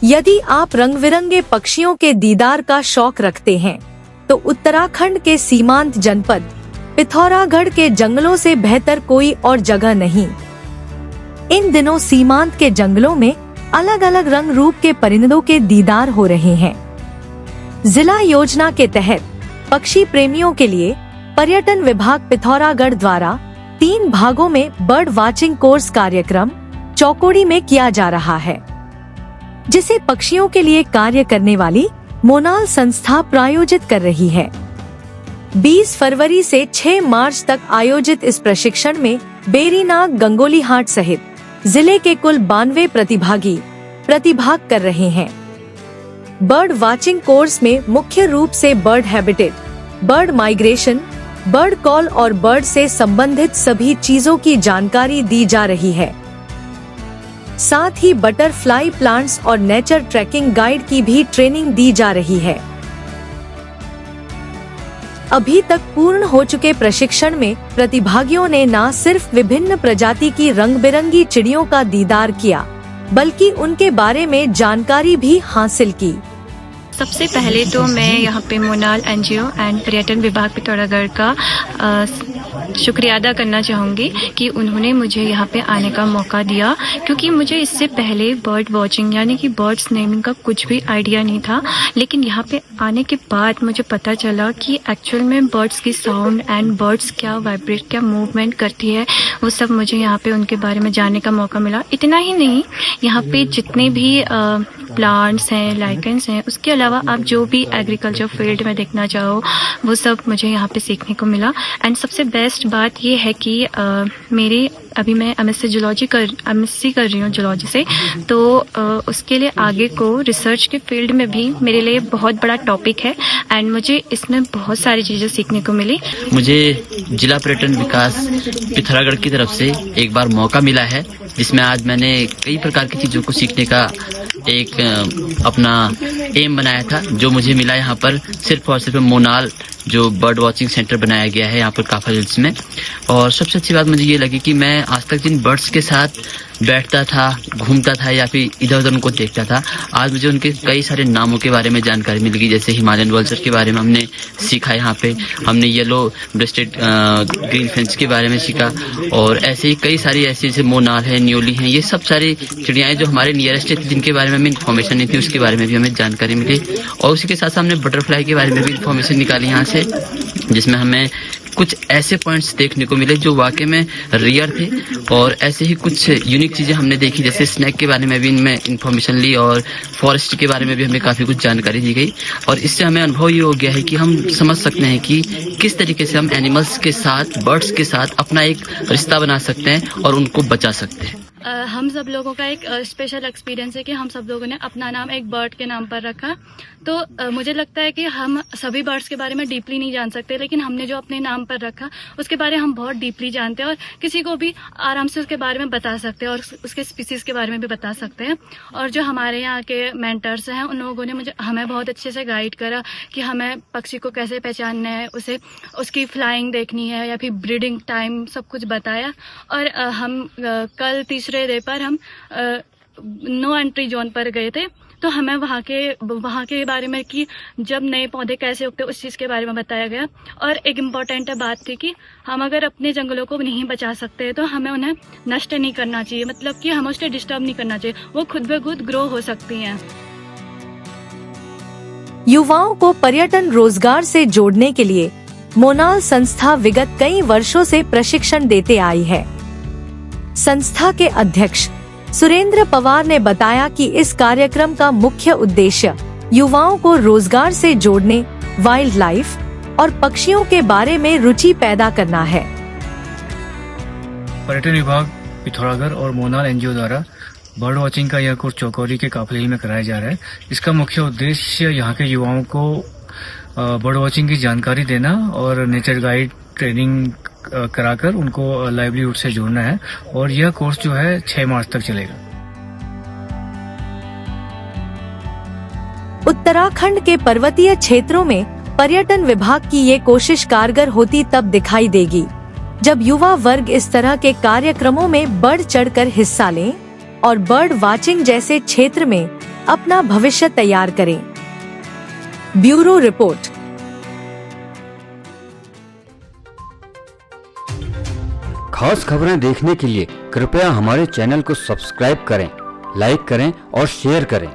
यदि आप रंग बिरंगे पक्षियों के दीदार का शौक रखते हैं तो उत्तराखंड के सीमांत जनपद पिथौरागढ़ के जंगलों से बेहतर कोई और जगह नहीं। इन दिनों सीमांत के जंगलों में अलग अलग रंग रूप के परिंदों के दीदार हो रहे हैं। जिला योजना के तहत पक्षी प्रेमियों के लिए पर्यटन विभाग पिथौरागढ़ द्वारा 3 भागों में बर्ड वाचिंग कोर्स कार्यक्रम चौकोड़ी में किया जा रहा है, जिसे पक्षियों के लिए कार्य करने वाली मोनाल संस्था प्रायोजित कर रही है। 20 फरवरी से 6 मार्च तक आयोजित इस प्रशिक्षण में बेरीनाग गंगोलीहाट सहित जिले के कुल 92 प्रतिभागी प्रतिभाग कर रहे हैं। बर्ड वाचिंग कोर्स में मुख्य रूप से bird habitat, bird migration, bird call और बर्ड से संबंधित सभी चीजों की जानकारी दी जा रही है। साथ ही बटरफ्लाई प्लांट्स और नेचर ट्रैकिंग गाइड की भी ट्रेनिंग दी जा रही है। अभी तक पूर्ण हो चुके प्रशिक्षण में प्रतिभागियों ने न सिर्फ विभिन्न प्रजाति की रंग बिरंगी चिड़ियों का दीदार किया, बल्कि उनके बारे में जानकारी भी हासिल की। सबसे पहले तो मैं यहाँ पे मोनाल एनजीओ एंड पर्यटन विभाग पिथौरागढ़ का शुक्रिया अदा करना चाहूँगी कि उन्होंने मुझे यहाँ पे आने का मौका दिया, क्योंकि मुझे इससे पहले बर्ड वॉचिंग यानी कि बर्ड्स नेमिंग का कुछ भी आइडिया नहीं था। लेकिन यहाँ पे आने के बाद मुझे पता चला कि एक्चुअल में बर्ड्स की साउंड एंड बर्ड्स क्या वाइब्रेट, क्या मूवमेंट करती है, वो सब मुझे यहाँ पे उनके बारे में जानने का मौका मिला। इतना ही नहीं, यहाँ पे जितने भी प्लांट्स हैं, लाइकेंस हैं, उसके अलावा आप जो भी एग्रीकल्चर फील्ड में देखना चाहो वो सब मुझे यहाँ पे सीखने को मिला। एंड सबसे बेस्ट बात ये है कि अभी मैं एमएससी कर रही हूँ जूलॉजी से, तो उसके लिए आगे को रिसर्च के फील्ड में भी मेरे लिए बहुत बड़ा टॉपिक है एंड मुझे इसमें बहुत सारी चीज़ें सीखने को मिली। मुझे जिला पर्यटन विकास पिथौरागढ़ की तरफ से एक बार मौका मिला है, जिसमें आज मैंने कई प्रकार की चीज़ों को सीखने का एक अपना एम बनाया था, जो मुझे मिला यहाँ पर सिर्फ और सिर्फ मोनाल जो बर्ड वॉचिंग सेंटर बनाया गया है यहाँ पर काफा हिल्स में। और सबसे अच्छी बात मुझे ये लगी कि मैं आज तक जिन बर्ड्स के साथ बैठता था, घूमता था या फिर इधर उधर उनको देखता था, आज मुझे उनके कई सारे नामों के बारे में जानकारी मिल गई। जैसे हिमालयन वल्चर के बारे में हमने सीखा, यहाँ पे हमने येलो ब्रेस्टेड ग्रीन फिंच के बारे में सीखा, और ऐसे ही कई सारी ऐसी जैसे मोनाल है, न्योली है, ये सब सारी चिड़ियाएं जो हमारे नियरेस्ट थी, जिनके बारे में हमें इन्फॉर्मेशन नहीं थी, उसके बारे में भी हमें जानकारी मिली। और उसी के साथ हमने बटरफ्लाई के बारे में भी इन्फॉर्मेशन निकाली यहाँ से, जिसमें हमें कुछ ऐसे पॉइंट्स देखने को मिले जो वाकई में रियर थे, और ऐसे ही कुछ यूनिक चीजें हमने देखी। जैसे स्नैक के बारे में भी इनमें इन्फॉर्मेशन ली और फॉरेस्ट के बारे में भी हमें काफी कुछ जानकारी दी गई। और इससे हमें अनुभव ये हो गया है कि हम समझ सकते हैं कि किस तरीके से हम एनिमल्स के साथ, बर्ड्स के साथ अपना एक रिश्ता बना सकते हैं और उनको बचा सकते हैं। हम सब लोगों का एक स्पेशल एक्सपीरियंस है कि हम सब लोगों ने अपना नाम एक बर्ड के नाम पर रखा। तो मुझे लगता है कि हम सभी बर्ड्स के बारे में डीपली नहीं जान सकते, लेकिन हमने जो अपने नाम पर रखा उसके बारे में हम बहुत डीपली जानते हैं और किसी को भी आराम से उसके बारे में बता सकते हैं और उसके स्पीसीज के बारे में भी बता सकते हैं। और जो हमारे यहाँ के मेंटर्स हैं, उन लोगों ने हमें बहुत अच्छे से गाइड करा कि हमें पक्षी को कैसे पहचानना है, उसे उसकी फ्लाइंग देखनी है या फिर ब्रीडिंग टाइम, सब कुछ बताया। और हम कल तीसरे डे पर हम नो एंट्री जोन पर गए थे, तो हमें वहाँ के बारे में कि जब नए पौधे कैसे उगते उस चीज़ के बारे में बताया गया। और एक इम्पॉर्टेंट बात थी कि हम अगर अपने जंगलों को नहीं बचा सकते तो हमें उन्हें नष्ट नहीं करना चाहिए, मतलब कि हमें उसे डिस्टर्ब नहीं करना चाहिए, वो खुद ब खुद ग्रो हो सकती हैं। युवाओं को पर्यटन रोजगार से जोड़ने के लिए मोनाल संस्था विगत कई वर्षों से प्रशिक्षण देते आई है। संस्था के अध्यक्ष सुरेंद्र पवार ने बताया कि इस कार्यक्रम का मुख्य उद्देश्य युवाओं को रोजगार से जोड़ने, वाइल्ड लाइफ और पक्षियों के बारे में रुचि पैदा करना है। पर्यटन विभाग पिथौरागढ़ और मोनाल एनजीओ द्वारा बर्ड वॉचिंग का यह कोर्स चौकोरी के काफले हिल में कराया जा रहा है। इसका मुख्य उद्देश्य यहाँ के युवाओं को बर्ड वॉचिंग की जानकारी देना और नेचर गाइड ट्रेनिंग कराकर उनको लाइवलीहुड से जोड़ना है। और यह कोर्स जो है 6 मार्च तक चलेगा। उत्तराखंड के पर्वतीय क्षेत्रों में पर्यटन विभाग की ये कोशिश कारगर होती तब दिखाई देगी जब युवा वर्ग इस तरह के कार्यक्रमों में बढ़ चढ़कर हिस्सा लें और बर्ड वाचिंग जैसे क्षेत्र में अपना भविष्य तैयार करें। Bureau report. खास खबरें देखने के लिए कृपया हमारे चैनल को सब्सक्राइब करें, लाइक करें और शेयर करें।